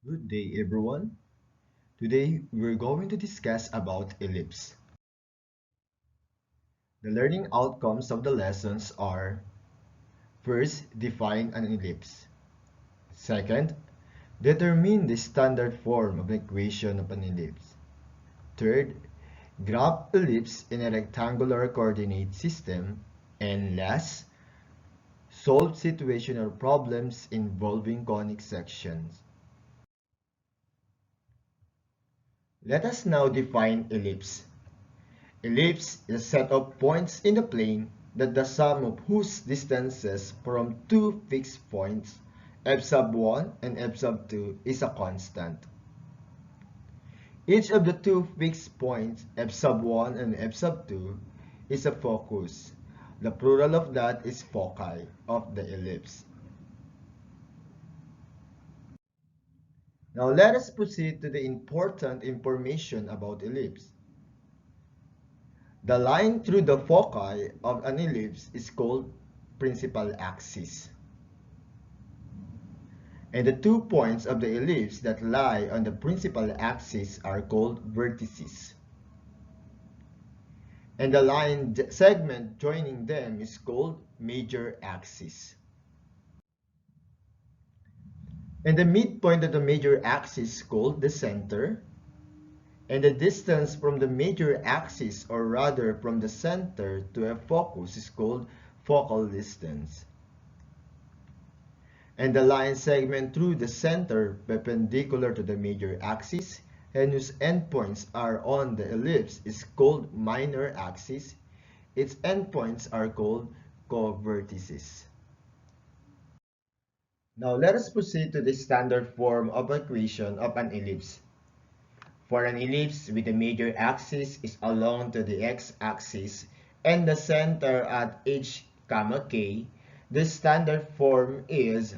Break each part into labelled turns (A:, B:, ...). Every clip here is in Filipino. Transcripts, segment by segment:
A: Good day everyone. Today we're going to discuss about ellipse. The learning outcomes of the lessons are: first, define an ellipse. Second, determine the standard form of the equation of an ellipse. Third, graph ellipse in a rectangular coordinate system. And last, solve situational problems involving conic sections. Let us now define ellipse. Ellipse is a set of points in the plane that the sum of whose distances from two fixed points, f sub 1 and f sub 2, is a constant. Each of the two fixed points, f sub 1 and f sub 2, is a focus. The plural of that is foci of the ellipse. Now let us proceed to the important information about ellipse. The line through the foci of an ellipse is called principal axis. And the 2 points of the ellipse that lie on the principal axis are called vertices. And the line segment joining them is called major axis. And the midpoint of the major axis is called the center. And the distance from the major axis, or rather from the center to a focus, is called focal distance. And the line segment through the center perpendicular to the major axis and whose endpoints are on the ellipse is called minor axis. Its endpoints are called covertices. Now let us proceed to the standard form of equation of an ellipse. For an ellipse with the major axis is along to the x-axis and the center at h, k, the standard form is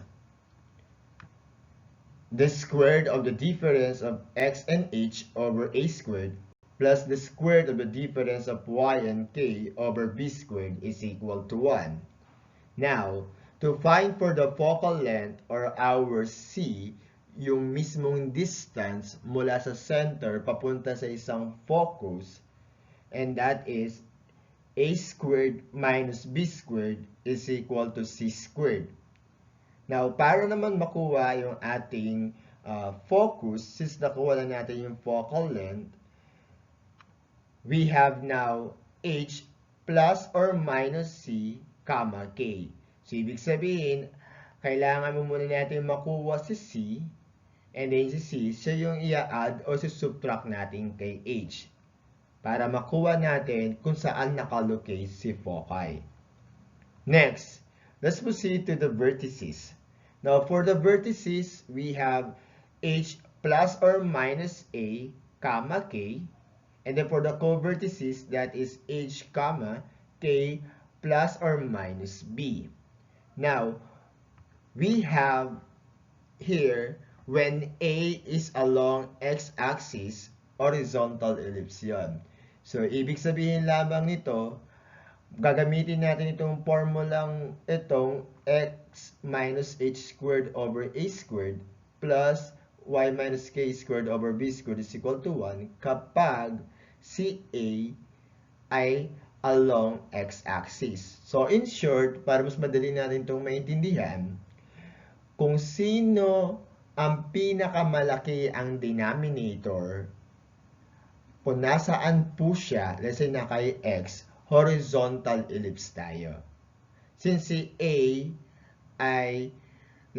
A: the squared of the difference of x and h over a squared plus the squared of the difference of y and k over b squared is equal to 1. Now, to find for the focal length or our c, yung mismong distance mula sa center papunta sa isang focus, and that is a squared minus b squared is equal to c squared. Now, para naman makuha yung ating focus, since nakuha na natin yung focal length, we have now h plus or minus c, comma, k. So, ibig sabihin, kailangan mo muna natin makuha si c, and then si c, siya yung i-add o subtract natin kay h para makuha natin kung saan nakalocate si foci. Next, let's proceed to the vertices. Now, for the vertices, we have h plus or minus a, comma, k. And then for the covertices, that is h, comma, k plus or minus b. Now, we have here, when A is along x-axis, horizontal ellipse yon. So, ibig sabihin lamang nito, gagamitin natin itong formulang itong x minus h squared over a squared plus y minus k squared over b squared is equal to 1 kapag si A ay along x-axis. So, in short, para mas madali natin itong maintindihan, kung sino ang pinakamalaki ang denominator, kung nasaan po siya, let's say na kay x, horizontal ellipse tayo. Since si A ay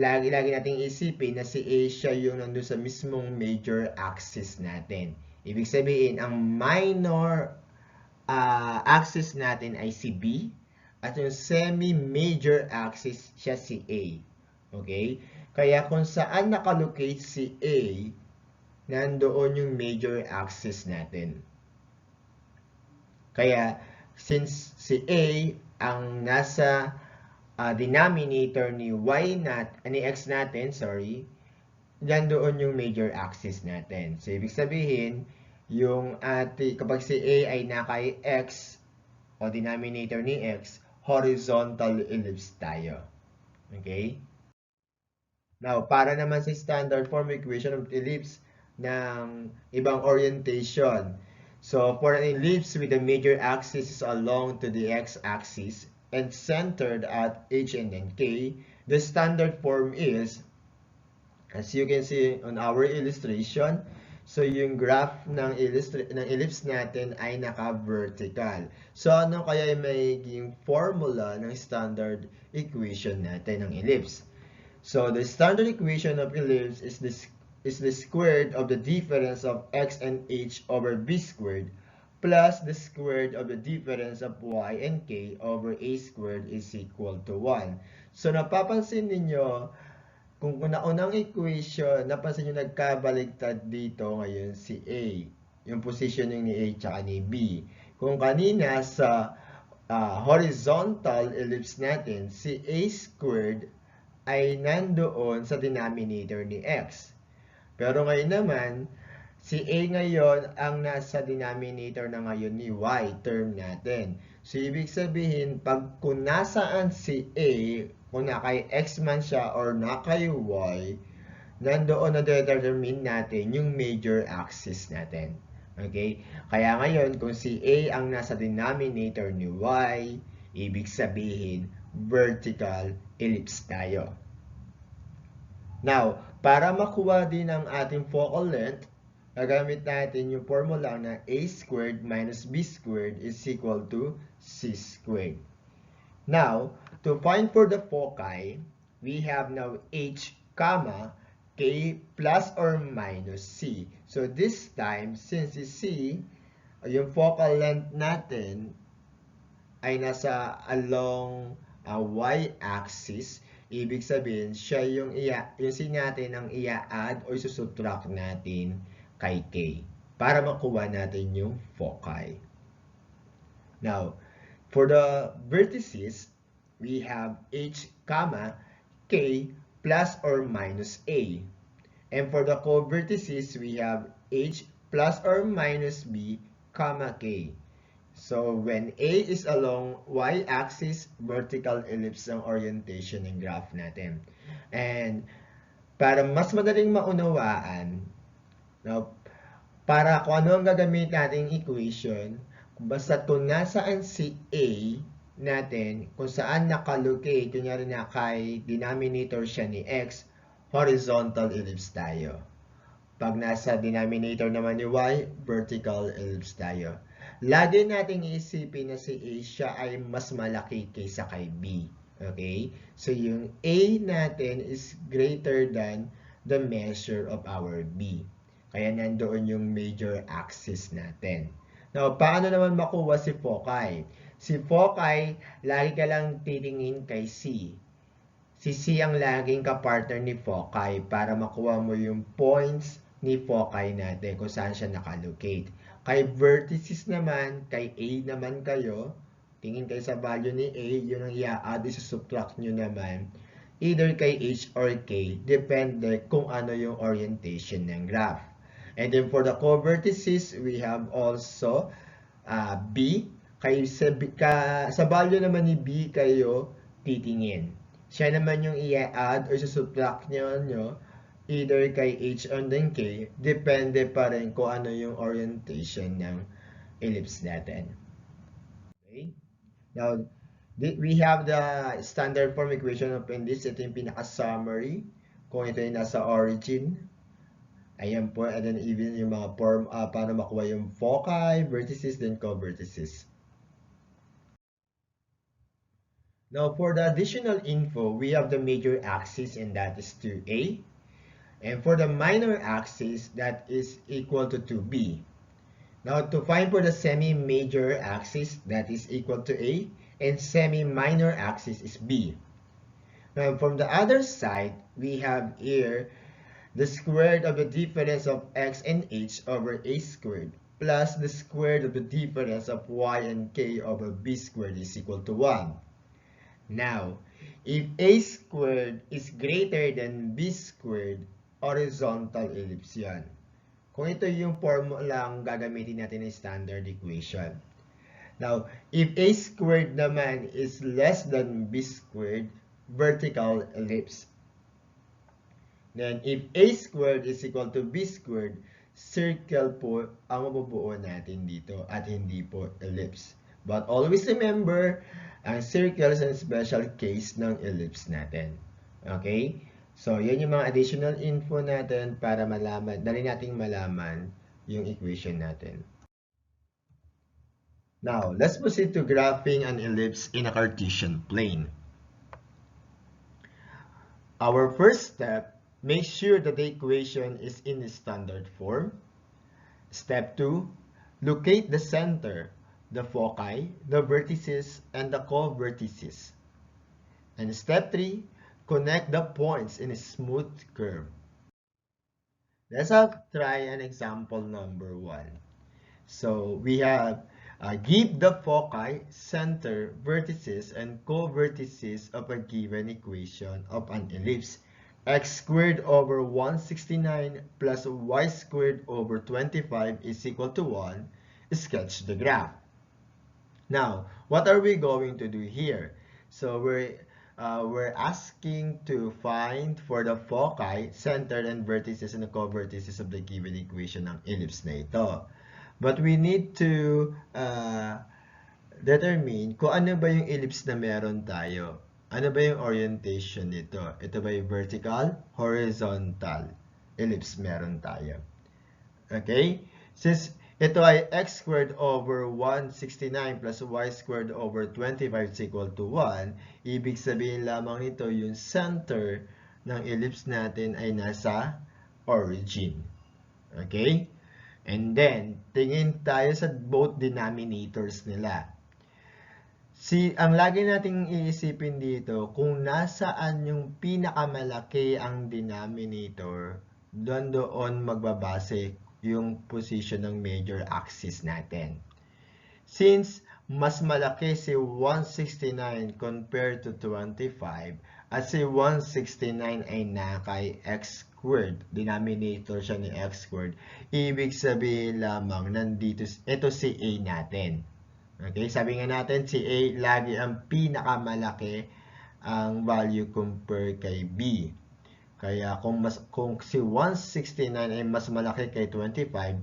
A: lagi nating isipin na si A siya yung nandun sa mismong major axis natin. Ibig sabihin, ang minor axis natin ay si B at yung semi-major axis siya si A. Okay? Kaya kung saan nakalocate si A, nandoon yung major axis natin. Kaya, since si A ang nasa denominator ni x natin, nandoon yung major axis natin. So, ibig sabihin, kapag si A ay nakay x, o denominator ni x, horizontal ellipse tayo. Okay? Now, para naman sa standard form equation of ellipse ng ibang orientation. So, for an ellipse with the major axis is along to the x-axis and centered at h and then k, the standard form is, as you can see on our illustration, so yung graph ng ellipse natin ay naka-vertical. So, ano kaya yung magiging formula ng standard equation natin ng ellipse? So the standard equation of ellipse is the squared of the difference of x and h over b squared plus the squared of the difference of y and k over a squared is equal to 1. So napapansin ninyo, kung una-unang equation, napansin nyo nagkabaligtad dito ngayon si A. Yung positioning ni A tsaka ni B. Kung kanina sa horizontal ellipse natin, si A squared ay nandoon sa denominator ni x. Pero ngayon naman, si a ngayon ang nasa denominator na ngayon ni y, term natin. So, ibig sabihin, pag kung nasaan si a, kung nakay x man siya or nakay y, nandoon na determine natin yung major axis natin. Okay? Kaya ngayon, kung si a ang nasa denominator ni y, ibig sabihin, vertical ellipse tayo. Now, para makuha din ang ating focal length, gagamit natin yung formula na a squared minus b squared is equal to c squared. Now, to find for the foci, we have now h, comma, k plus or minus c. So this time, since si c, yung focal length natin ay nasa along y-axis, ibig sabihin, siya yung sin natin ang ia-add o isusubtract natin kay k para makuha natin yung foci. Now, for the vertices, we have h, comma, k plus or minus a. And for the co-vertices, we have h plus or minus b, comma, k. So, when A is along y-axis, vertical ellipse ang orientation ng graph natin. And, para mas madaling maunawaan, no, para kung ano ang gagamit nating equation, basta kung nasaan si A natin, kung saan nakalocate, kunyari na kay denominator siya ni x, horizontal ellipse tayo. Pag nasa denominator naman ni y, vertical ellipse tayo. Lagi nating iisipin na si A siya ay mas malaki kaysa kay B. Okay? So, yung A natin is greater than the measure of our B. Kaya nandoon yung major axis natin. Now, paano naman makuha si foci? Si foci, lagi ka lang titingin kay C. Si C ang laging kapartner ni foci para makuha mo yung points ni foci natin kung saan siya nakalocate. Kay vertices naman, kay A naman kayo, tingin kayo sa value ni A, yun ang i-add, isusubtract nyo naman, either kay H or K, depende kung ano yung orientation ng graph. And then for the co-vertices, we have also B. Kayo sa value naman ni B kayo titingin. Siya naman yung i-add or isusubtract nyo either kay H and then K, depende pa rin kung ano yung orientation ng ellipse natin. Okay? Now, we have the standard form equation of this. Ito yung pinaka-summary. Kung ito yung nasa origin. Ayan po. And then even yung mga form, paano makuha yung foci, vertices, then co-vertices. Now, for the additional info, we have the major axis, and that is 2A. And for the minor axis, that is equal to 2b. Now, to find for the semi-major axis, that is equal to a, and semi-minor axis is b. Now, from the other side, we have here the squared of the difference of x and h over a squared plus the squared of the difference of y and k over b squared is equal to 1. Now, if a squared is greater than b squared, horizontal ellipse yan. Kung ito yung formula ang gagamitin natin ng standard equation. Now, if a squared naman is less than b squared, vertical ellipse. Then, if a squared is equal to b squared, circle po ang mabubuo natin dito at hindi po ellipse. But always remember, ang circle is a special case ng ellipse natin. Okay? So, yan yung mga additional info natin para malaman, dali nating malaman yung equation natin. Now, let's proceed to graphing an ellipse in a Cartesian plane. Our first step, make sure that the equation is in the standard form. Step 2, locate the center, the foci, the vertices, and the co-vertices. And step 3, connect the points in a smooth curve. Let's try an example number 1. So we have give the foci, center, vertices, and co-vertices of a given equation of an ellipse x squared over 169 plus y squared over 25 is equal to 1. Sketch the graph. Now, what are we going to do here? So we're asking to find for the foci, center, and vertices and the co-vertices of the given equation ng ellipse na ito. But we need to determine kung ano ba yung ellipse na meron tayo. Ano ba yung orientation nito? Ito ba yung vertical, horizontal ellipse meron tayo? Okay? Since ito ay x squared over 169 plus y squared over 25 is equal to 1, ibig sabihin lamang nito yung center ng ellipse natin ay nasa origin. Okay? And then, tingin tayo sa both denominators nila. Ang lagi nating iisipin dito, kung nasaan yung pinakamalaki ang denominator, doon magbabase yung position ng major axis natin. Since mas malaki si 169 compared to 25, at si 169 ay nakay x squared, denominator siya ni x squared, ibig sabihin lamang nandito, ito si A natin. Okay, sabi nga natin si A lagi ang pinakamalaki ang value compare kay B. Kaya kung si 169 ay mas malaki kay 25,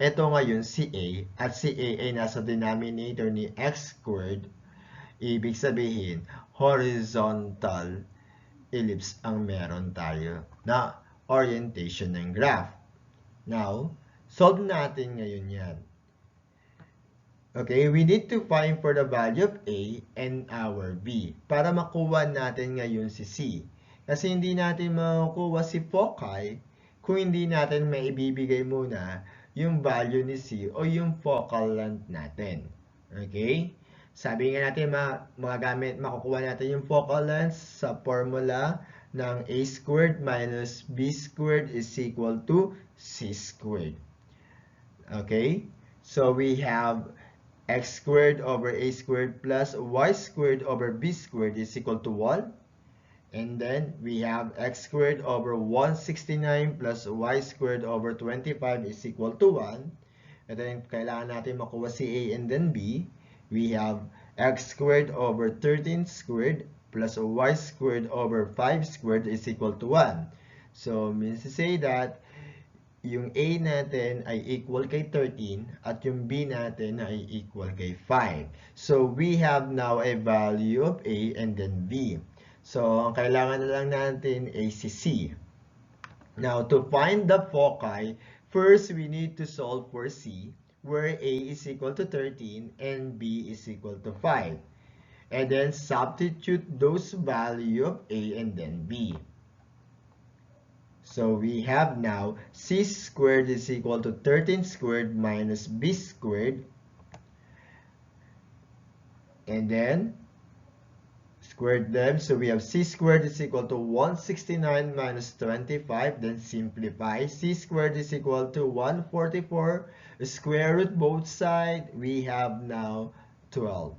A: ito ngayon si A at si A ay nasa denominator ni x squared, ibig sabihin horizontal ellipse ang meron tayo na orientation ng graph. Now, solve natin ngayon yan. Okay, we need to find for the value of A and our B para makuha natin ngayon si C. Kasi hindi natin makukuha si foci kung hindi natin maibibigay muna yung value ni C o yung focal length natin. Okay? Sabi nga natin makukuha natin yung focal length sa formula ng A squared minus B squared is equal to C squared. Okay? So we have x squared over a squared plus y squared over b squared is equal to 1. And then we have x squared over 169 plus y squared over 25 is equal to 1. And then kailangan natin makuha si A and then B. We have x squared over 13 squared plus y squared over 5 squared is equal to 1. So, means to say that yung A natin ay equal kay 13 at yung B natin ay equal kay 5. So, we have now a value of A and then B. So, ang kailangan na lang natin ay si C. Now, to find the foci, first we need to solve for C, where A is equal to 13 and B is equal to 5. And then substitute those value of A and then B. So we have now C squared is equal to 13 squared minus B squared. And then squared them. So we have C squared is equal to 169 minus 25. Then simplify. C squared is equal to 144. Square root both sides. We have now 12.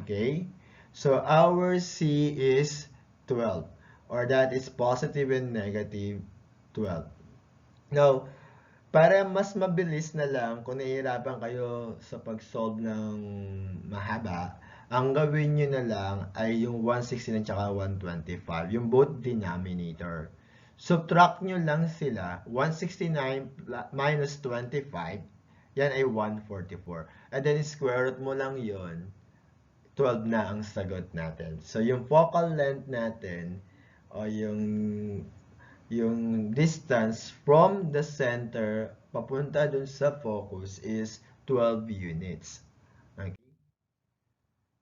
A: Okay. So our C is 12. Or that is positive and negative 12. Now, para mas mabilis na lang, kung nahihirapan kayo sa pag-solve ng mahaba, ang gawin nyo na lang ay yung 169 at 125, yung both denominator. Subtract nyo lang sila. 169 minus 25, yan ay 144. And then square root mo lang yon, 12 na ang sagot natin. So yung focal length natin, o yung distance from the center papunta dun sa focus is 12 units. Okay?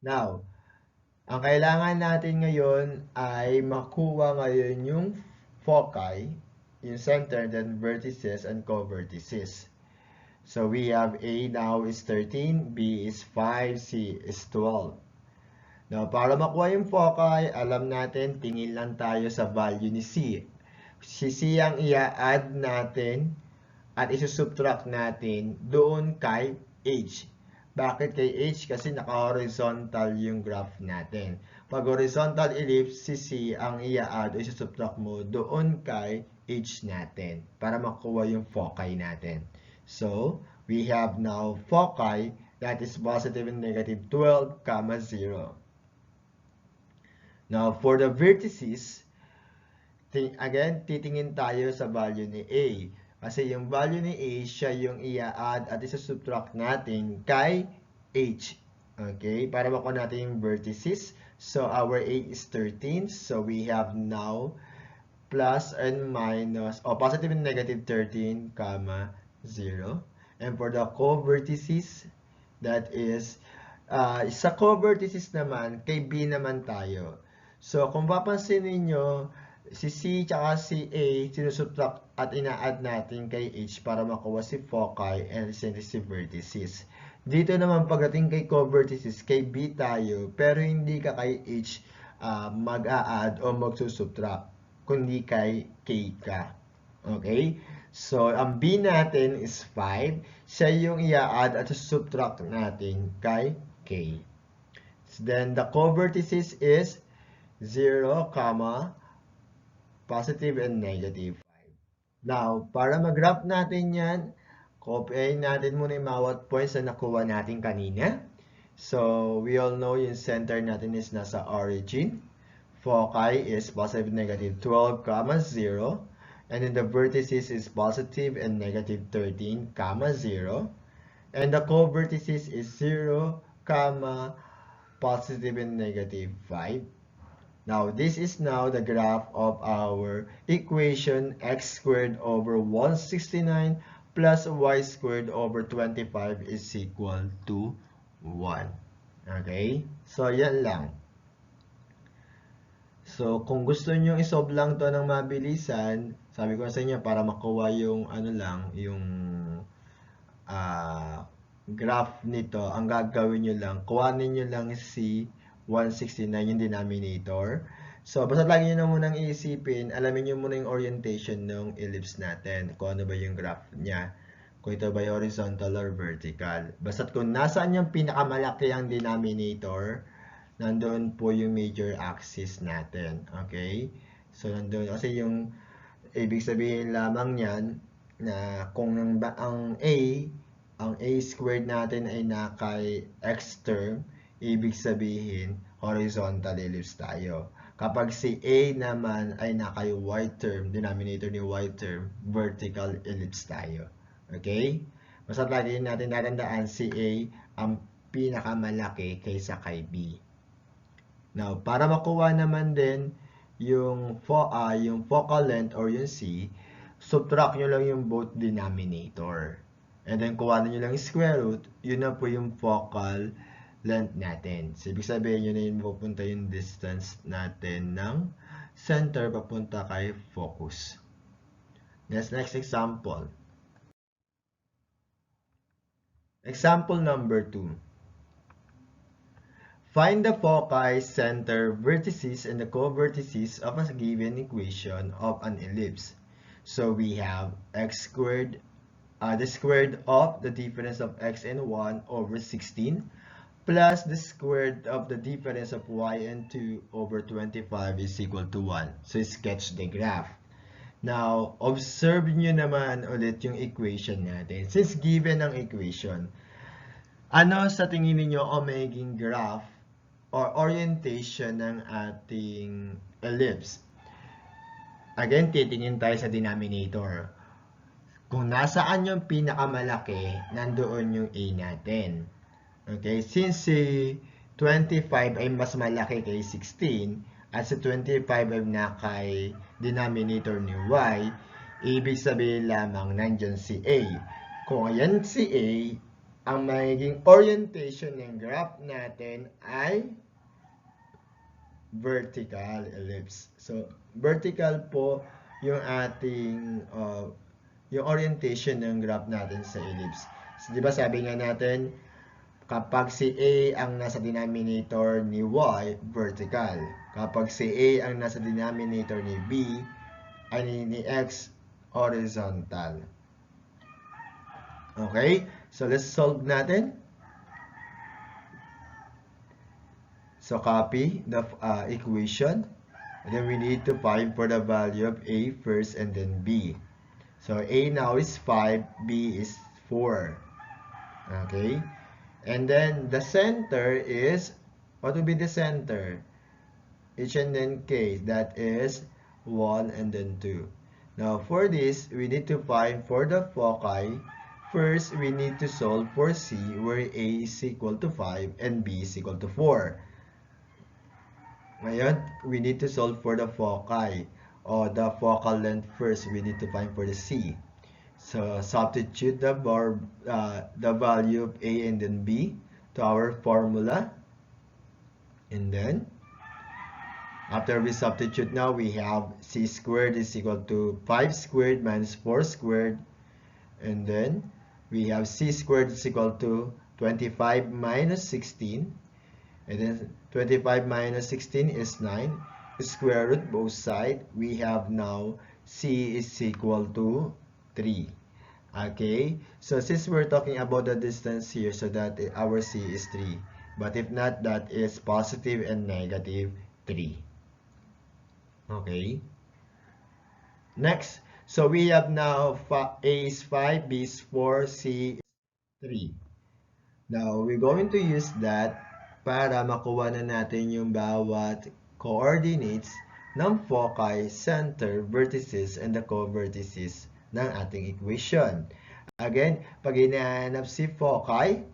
A: Now, ang kailangan natin ngayon ay makuha ngayon yung foci, yung center, then vertices and co-vertices. So we have A now is 13, B is 5, C is 12. Now, para makuha yung foci, alam natin, tingin lang tayo sa value ni C. Si C ang i-add natin at isusubtract natin doon kay H. Bakit kay H? Kasi naka-horizontal yung graph natin. Pag horizontal ellipse, si C ang i-add o isusubtract mo doon kay H natin para makuha yung foci natin. So, we have now foci that is positive and negative 12, 0. Now, for the vertices, again, titingin tayo sa value ni A. Kasi yung value ni A, siya yung i-add at isa-subtract natin kay H. Okay? Para makuha natin yung vertices. So, our A is 13. So, we have now plus and minus, positive and negative 13, 0. And for the co-vertices, that is, sa co-vertices naman, kay B naman tayo. So, kung papansin ninyo, si C tsaka si A, sinusubtract at ina-add natin kay H para makuha si foci and si vertices. Dito naman pagdating kay co-vertices, kay B tayo, pero hindi ka kay H mag-a-add o magsusubtract, kundi kay K ka. Okay? So, ang B natin is 5. Siya yung i-add at subtract natin kay K. Then, the co-vertices is 0, positive and negative 5. Now, para mag-graph natin yan, copyahin natin muna yung bawat points na nakuha natin kanina. So, we all know yung center natin is nasa origin. Foci is positive and negative 12, 0. And then the vertices is positive and negative 13, 0. And the co-vertices is 0, positive and negative 5. Now, this is now the graph of our equation x squared over 169 plus y squared over 25 is equal to 1. Okay? So, yan lang. So, kung gusto nyo isolve lang to ng mabilisan, sabi ko sa inyo, para makuha yung yung graph nito, ang gagawin nyo lang, kuhanin nyo lang si 169 yung denominator. So, basta lagi nyo na munang iisipin, alamin nyo muna yung orientation ng ellipse natin, kung ano ba yung graph niya. Kung ito ba yung horizontal or vertical. Basta kung nasaan yung pinakamalaki ang denominator, nandoon po yung major axis natin. Okay? So, nandoon, kasi yung ibig sabihin lamang yan, na kung ang A squared natin ay nakay x term, ibig sabihin horizontal ellipse tayo. Kapag si A naman ay nakay y term, denominator ni y term, vertical ellipse tayo. Okay? Basta lagi natin tatandaan si A ang pinakamalaki kaysa kay B. Now, para makuha naman din yung focal length or yung C, subtract nyo lang yung both denominator. And then, kuha nyo lang yung square root, yun na po yung focal length natin. So, ibig sabihin, yun na yung pupunta yung distance natin ng center papunta kay focus. Next example. Example number 2. Find the foci, center, vertices, and the co-vertices of a given equation of an ellipse. So we have x squared, the squared of the difference of x and 1 over 16, plus the squared of the difference of y and 2 over 25 is equal to 1. So sketch the graph. Now, observe nyo naman ulit yung equation natin. Since given ang equation, ano sa tingin niyo ang magiging graph or orientation ng ating ellipse? Again, titingin tayo sa denominator. Kung nasaan yung pinakamalaki, nandoon yung A natin. Okay, since si 25 ay mas malaki kay 16, at si 25 ay nakay denominator ni y, ibig sabihin lamang nandyan si A. Kung ayan si A, ang magiging orientation ng graph natin ay vertical ellipse. So, vertical po yung ating yung orientation ng graph natin sa ellipse. So, di ba sabi nga natin, kapag si A ang nasa denominator ni y, vertical. Kapag si A ang nasa denominator ni B, ay ni x, horizontal. Okay? So, let's solve natin. So, copy the equation. And then we need to find for the value of A first and then B. So, A now is 5, B is 4. Okay? And then the center is, what will be the center? H and then K, that is 1 and then 2. Now for this, we need to find for the foci. First, we need to solve for C, where A is equal to 5 and B is equal to 4. Ngayon, we need to solve for the foci, or the focal length first, we need to find for the C. So substitute the value of A and then B to our formula. And then, after we substitute now, we have C squared is equal to 5 squared minus 4 squared. And then, we have C squared is equal to 25 minus 16. And then, 25 minus 16 is 9. Square root both sides. We have now C is equal to 3. Okay, so since we're talking about the distance here, so that our C is 3. But if not, that is positive and negative 3. Okay. Next, so we have now A is 5, B is 4, C is 3. Now, we're going to use that para makuha na natin yung bawat coordinates ng foci, center, vertices, and the co-vertices ng ating equation. Again, pag hinahanap si foci,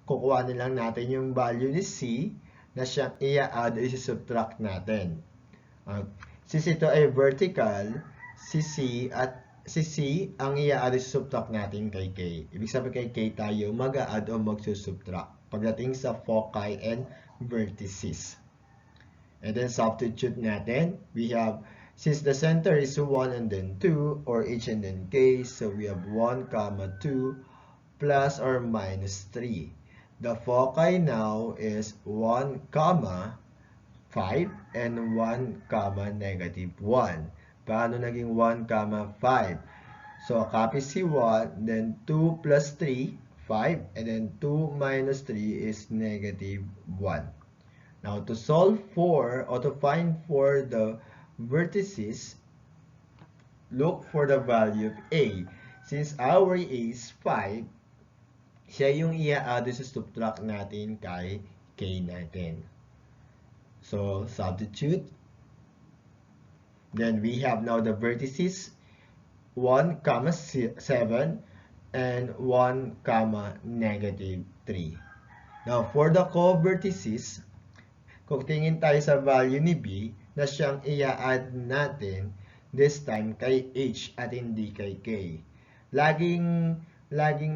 A: kukuha na lang natin yung value ni C na siyang i-add o i-subtract natin. Since ito ay vertical, si C ang i-add o i-subtract natin kay K. Ibig sabihin kay K tayo mag-add o mag-subtract pagdating sa foci and vertices. And then substitute natin. We have, since the center is 1 and then 2, or H and then K, so we have 1, 2, plus or minus 3. The foci now is 1, 5, and 1, negative 1. Paano naging 1, 5? So, copy si 1, then 2 plus 3, 5, and then 2 minus 3 is negative 1. Now, to solve for, or to find for the vertices, look for the value of A. Since our A is 5, siya yung i-add sa subtract natin kay K natin. So, substitute. Then, we have now the vertices 1, 7, and 1, negative 3. Now, for the co-vertices, kung tingin tayo sa value ni B, na siyang i-add natin this time kay H at hindi kay K. Laging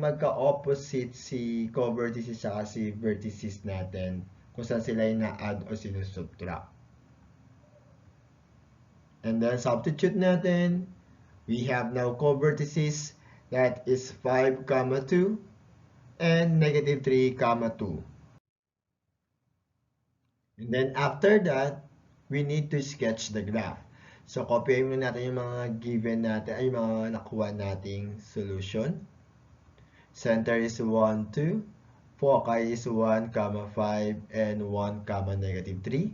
A: magka-opposite si co-vertices at si vertices natin kung saan sila na-add o sinusubtract. And then substitute natin. We have now co-vertices that is 5, 2 and negative 3, 2. And then after that, we need to sketch the graph. So, copyin muna natin yung mga given natin, ay mga nakuha nating solution. Center is 1, 2. Foci is 1, 5, and 1, negative 3.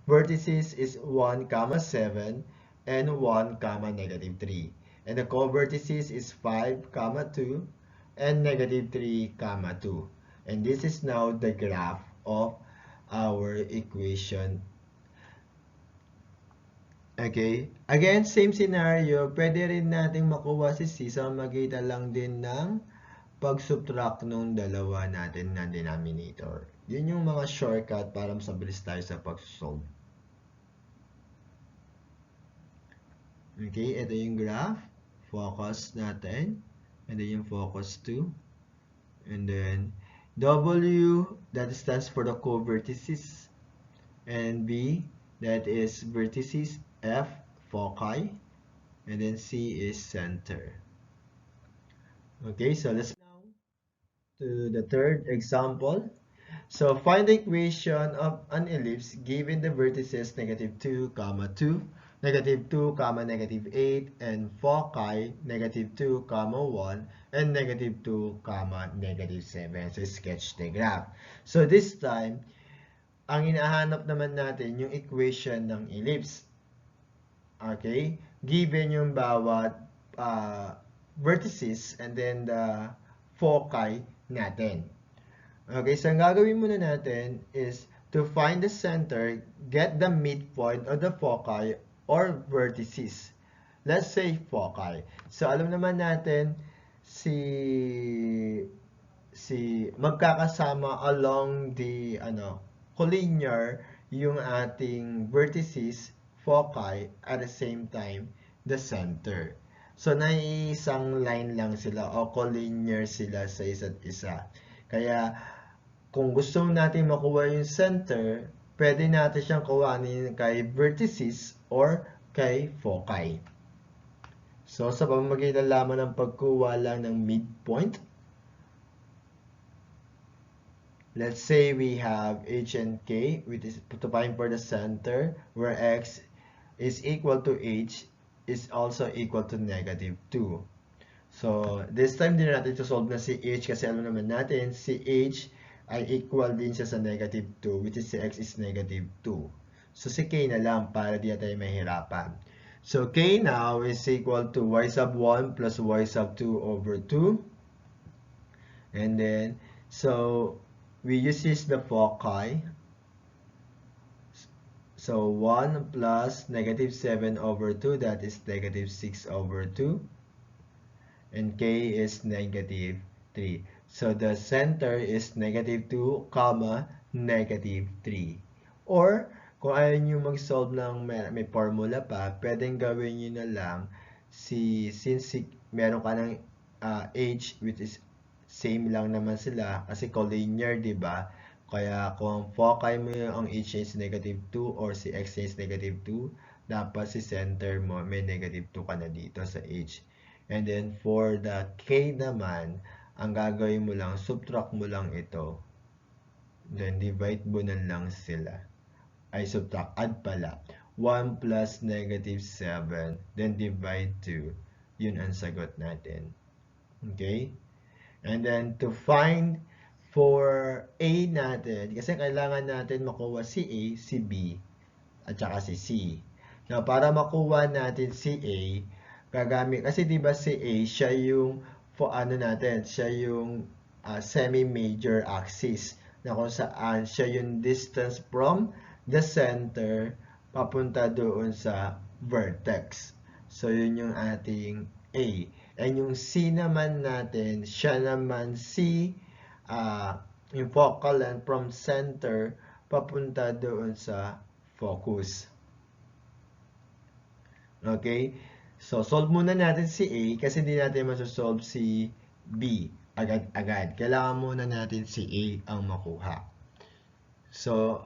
A: Vertices is 1, 7, and 1, negative 3. And the co-vertices is 5, 2, and negative 3, 2. And this is now the graph of our equation. Okay? Again, same scenario, pwede rin nating makuha si C sa magitan lang din ng pag-subtract nung dalawa natin na denominator. Yun yung mga shortcut para mas mabilis tayo sa pag-solve. Okay, ito yung graph. Focus natin. And then yung focus 2. And then W, that stands for the co-vertices. And B, that is vertices. F, foci. And then C is center. Okay, so let's now to the third example. So find the equation of an ellipse given the vertices -2, 2, -2, -8, and foci -2, 1, and -2, -7. So sketch the graph. So this time, ang hinahanap naman natin yung equation ng ellipse. Okay? Given yung bawat vertices and then the foci natin. Okay, so ang gagawin muna natin is to find the center, get the midpoint of the foci or vertices. Let's say foci. So alam naman natin si magkakasama along the collinear yung ating vertices, foci, at the same time the center. So naiisang line lang sila o collinear sila sa isa't isa. Kaya kung gusto natin makuha yung center, pwede natin siyang kuhanin kay vertices or kay foci. So sa pamamagitan lamang ng pagkuha lang ng midpoint, let's say we have h and k, which is to find for the center, where x is equal to h is also equal to -2. So, this time din natin solve na si h kasi alam naman natin si h ay equal din siya sa -2, which is si x is -2. So, si k na lang para di tayo mahirapan. So, k now is equal to y sub 1 plus y sub 2 over 2. And then, so, we use the foci. So 1 plus -7 over 2, that is -6 over 2. And k is -3. So the center is -2, -3. Or, kung ayaw nyo mag-solve ng may formula pa, pwedeng gawin nyo na lang, since meron ka ng h, which is same lang naman sila kasi collinear, di ba? Kaya kung foci mo ang h is -2 or si x is -2, dapat si center mo may -2 ka na dito sa h. And then for the k naman, ang gagawin mo lang, subtract mo lang ito. Then divide mo na lang sila. Ay subtract, add pala. 1 plus -7, then divide 2. Yun ang sagot natin. Okay? And then to find for A natin, kasi kailangan natin makuha si A, si B, at saka si C. Now, para makuha natin si A, gagamit, kasi diba si A, siya yung, siya yung semi-major axis, na kung saan siya yung distance from the center, papunta doon sa vertex. So, yun yung ating A. And yung C naman natin, siya naman si yung focal length from center papunta doon sa focus. Okay? So, solve muna natin si A kasi hindi natin masosolve si B agad-agad. Kailangan muna natin si A ang makuha. So,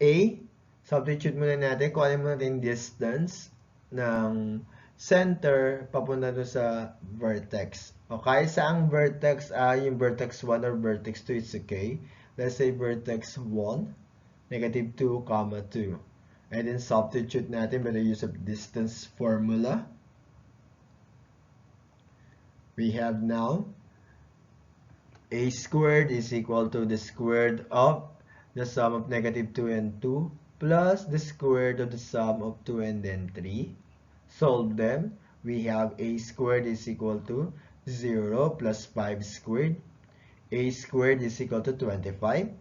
A: A, substitute muna natin. Kuhanin muna natin distance ng center papunta doon sa vertex. Okay, saang vertex? Yung vertex 1 or vertex 2 is okay. Let's say vertex 1, -2, 2. And then substitute natin by the use of distance formula. We have now a squared is equal to the squared of the sum of -2 and 2 plus the squared of the sum of 2 and then 3. Solve them. We have a squared is equal to 0 plus 5 squared. A squared is equal to 25.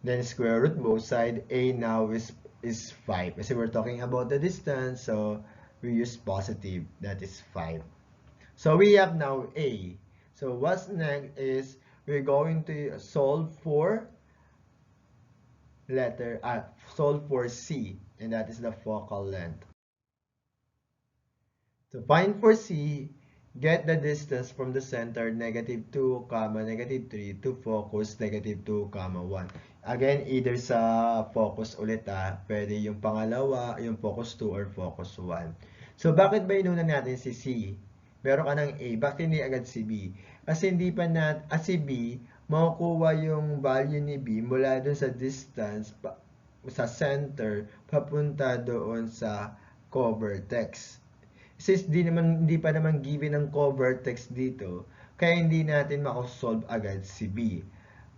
A: Then square root both sides. A now is is 5. Kasi we're talking about the distance, so we use positive, that is 5. So we have now A. So what's next is we're going to letter solve for C, and that is the focal length. To find for C, get the distance from the center -2, -3 to focus -2, 1. Again, either sa focus ulit pwede yung pangalawa, yung focus 2 or focus 1. So bakit ba inuna natin si C? Meron ka ng A, bakit hindi agad si B? Kasi hindi pa si B, makukuha yung value ni B mula dun sa distance sa center papunta doon sa cover text. Since hindi pa naman given ang cover text dito, kaya hindi natin makasolve agad si B.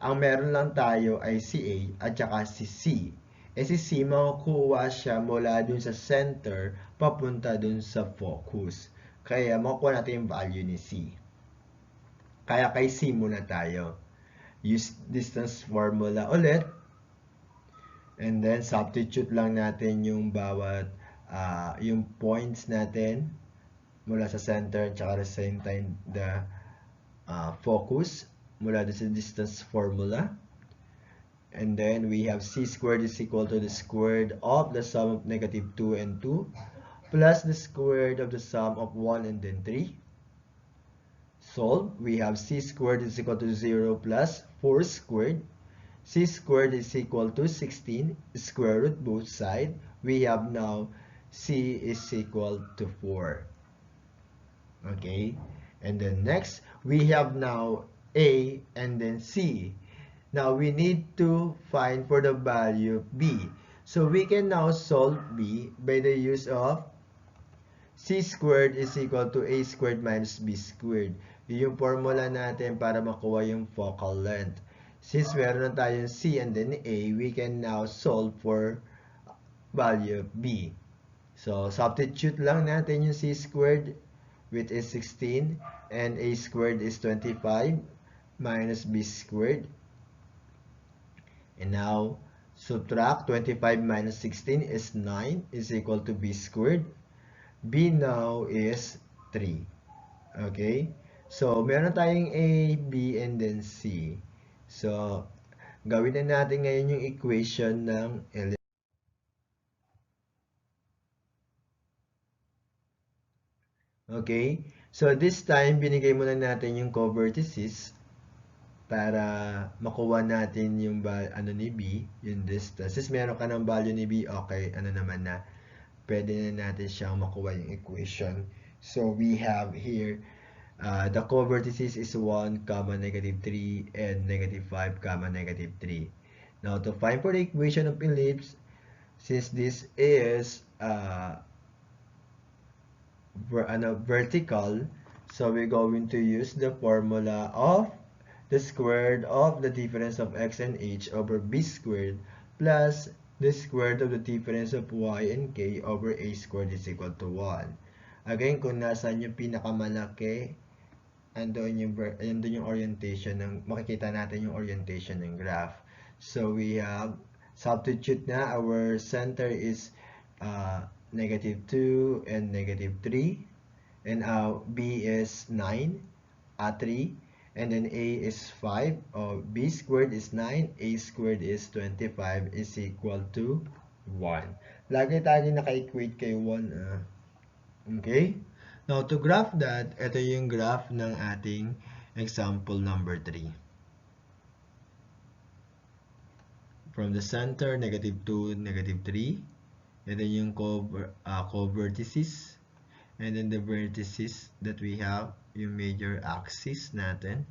A: Ang meron lang tayo ay si A at saka si C. Si C, makukuha siya mula dun sa center papunta dun sa focus. Kaya makukuha natin yung value ni C. Kaya kay C muna tayo. Use distance formula ulit. And then substitute lang natin yung bawat yung points natin mula sa center tsaka at the same time the focus mula sa distance formula. And then we have C squared is equal to the squared of the sum of -2 and 2 plus the squared of the sum of 1 and then 3. Solve. We have C squared is equal to 0 plus 4 squared. C squared is equal to 16. Square root both sides. We have now C is equal to 4. Okay. And then next, we have now A and then C. Now, we need to find for the value B. So, we can now solve B by the use of C squared is equal to A squared minus B squared. Yung formula natin para makuha yung focal length. Since meron na tayong C and then A, we can now solve for value B. So, substitute lang natin yung C squared, which is 16, and A squared is 25, minus B squared. And now, subtract 25 minus 16 is 9, is equal to B squared. B now is 3. Okay? So, meron tayong A, B, and then C. So, gawin na natin ngayon yung equation ng ellipse. Okay? So, this time, binigay muna natin yung covertices para makuha natin yung ni B, yung distance. Since meron ka ng value ni B, okay, naman na, pwede na natin siyang makuha yung equation. So, we have here, the covertices is 1, -3, and -5, -3. Now, to find for the equation of ellipse, since this is vertical, so we're going to use the formula of the squared of the difference of x and h over b squared plus the squared of the difference of y and k over a squared is equal to 1. Again, kung nasaan yung pinakamalaki, andun yung orientation makikita natin yung orientation ng graph. So we have substitute na, our center is -2 and -3, and b is 9, 3, and then a is 5, b squared is 9, a squared is 25 is equal to 1. Lagi tayo naka-equate kay 1. Okay? Now, to graph that, ito yung graph ng ating example number 3. From the center, -2, -3. And then yung co-vertices. And then the vertices that we have, yung major axis natin.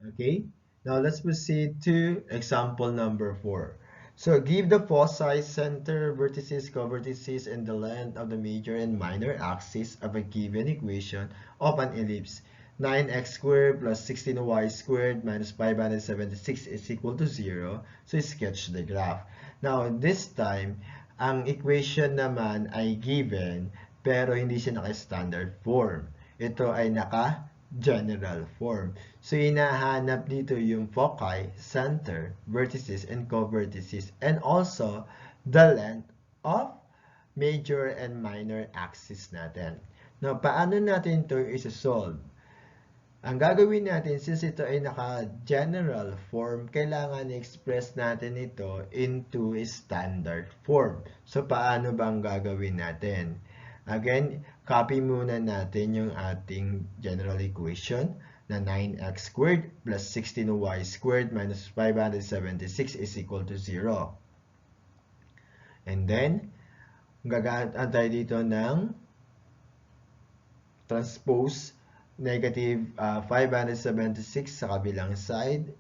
A: Okay, now let's proceed to example number 4. So give the foci, center, vertices, co-vertices, and the length of the major and minor axis of a given equation of an ellipse. 9x squared plus 16y squared minus 576 is equal to 0. So sketch the graph. Now, this time, ang equation naman ay given, pero hindi siya naka-standard form. Ito ay naka general form. So, hinahanap dito yung foci, center, vertices, and co-vertices, and also the length of major and minor axis natin. Now, paano natin ito isa-solve? Ang gagawin natin, since ito ay naka-general form, kailangan i-express natin ito into standard form. So, paano bang gagawin natin? Again, copy muna natin yung ating general equation na 9x squared plus 16y squared minus 576 is equal to 0. And then, gagaan tayo dito ng transpose negative 576 sa kabilang side.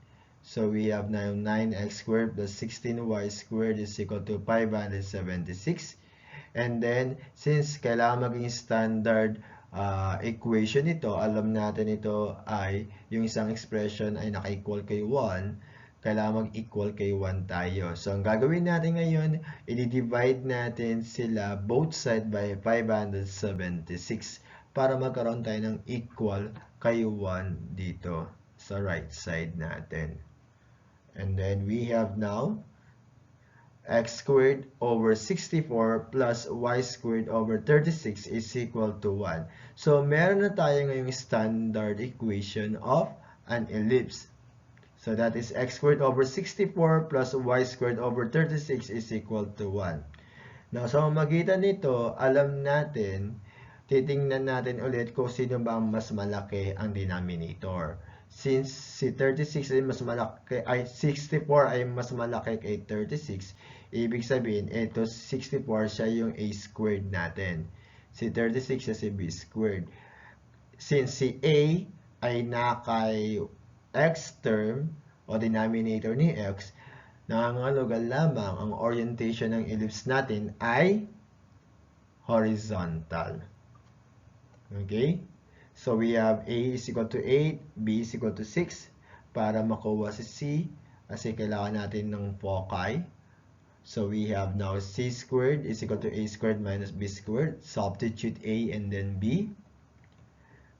A: So we have now 9x squared plus 16y squared is equal to 576. And then, since kailangan maging standard equation ito, alam natin ito ay yung isang expression ay naka-equal kay 1, kailangan mag-equal kay 1 tayo. So, ang gagawin natin ngayon, i-divide natin sila both side by 576 para magkaroon tayo ng equal kay 1 dito sa right side natin. And then, we have now x squared over 64 plus y squared over 36 is equal to 1. So, meron na tayo ngayong standard equation of an ellipse. So, that is x squared over 64 plus y squared over 36 is equal to 1. Now, sa pamamagitan nito, alam natin, titingnan natin ulit kung sino ba mas malaki ang denominator. Since si 36 ay mas malaki, ay 64 ay mas malaki kay 36, ibig sabihin, ito 64 siya yung a squared natin. Si 36 siya si b squared. Since si a ay nakay x term o denominator ni x, nangangahulugan lamang ang orientation ng ellipse natin ay horizontal. Okay? So, we have a is equal to 8, b is equal to 6. Para makuha si c, kasi kailangan natin ng foci. So, we have now c squared is equal to a squared minus b squared. Substitute a and then b.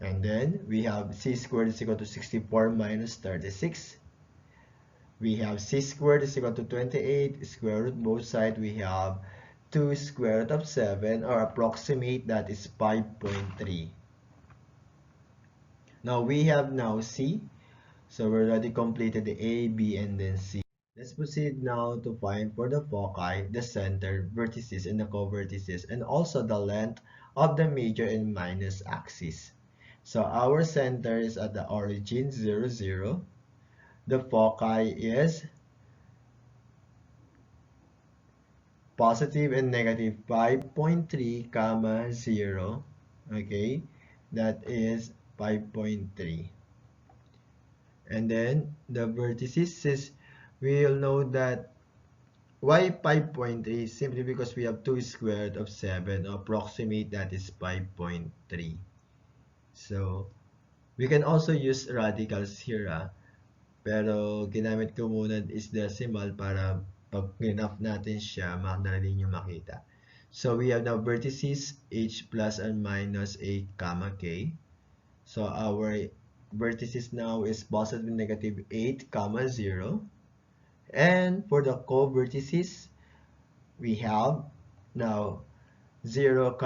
A: And then, we have c squared is equal to 64 minus 36. We have c squared is equal to 28. Square root both sides, we have 2 square root of 7, or approximate, that is 5.3. Now, we have now C. So, we already completed the A, B, and then C. Let's proceed now to find for the foci, the center, vertices, and the co-vertices, and also the length of the major and minus axis. So, our center is at the origin, 0, 0. The foci is positive and negative 5.3, 0. Okay, that is 5.3. And then the vertices is, we'll know that why 5.3 simply because we have 2 square root of 7, approximate, that is 5.3. So we can also use radicals here, pero ginamit ko muna is decimal para pag enough natin siya, madali nyo makita. So we have now vertices h plus and minus a comma k. So our vertices now is positive and negative 8, 0. And for the co-vertices, we have now 0,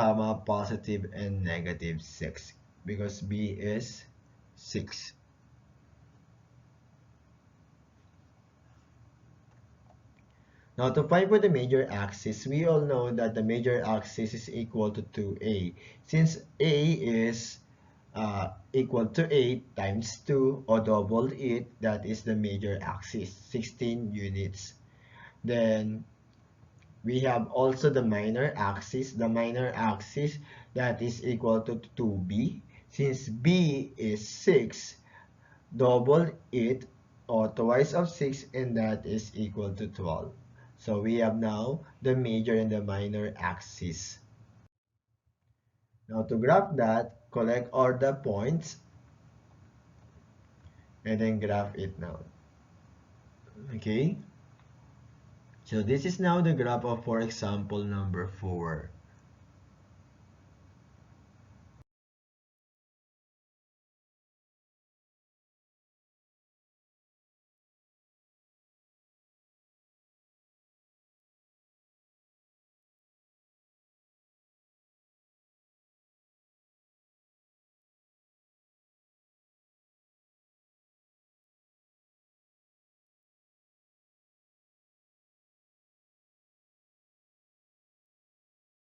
A: positive and negative 6 because b is 6. Now, to find for the major axis, we all know that the major axis is equal to 2a. Since a is equal to 8 times 2 or double it, that is the major axis, 16 units. Then, we have also the minor axis. The minor axis, that is equal to 2b. Since b is 6, double it or twice of 6, and that is equal to 12. So we have now the major and the minor axis. Now to graph that, collect all the points and then graph it now. Okay? So this is now the graph of, for example, number 4.